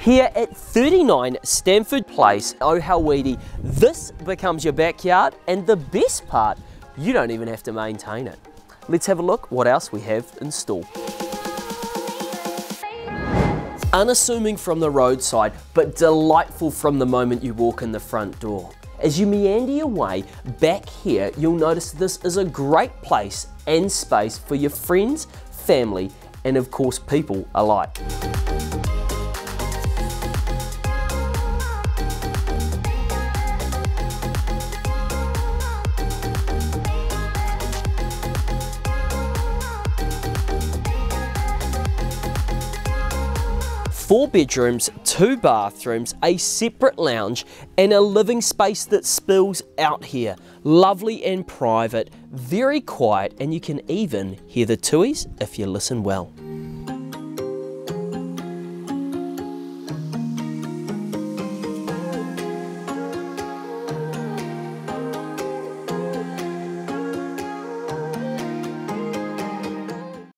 Here at 39 Stamford Place, oh how weedy, this becomes your backyard, and the best part, you don't even have to maintain it. Let's have a look what else we have in store. Unassuming from the roadside, but delightful from the moment you walk in the front door. As you meander your way back here, you'll notice this is a great place and space for your friends, family, and of course people alike. Four bedrooms, 2 bathrooms, a separate lounge, and a living space that spills out here. Lovely and private, very quiet, and you can even hear the tuis if you listen well.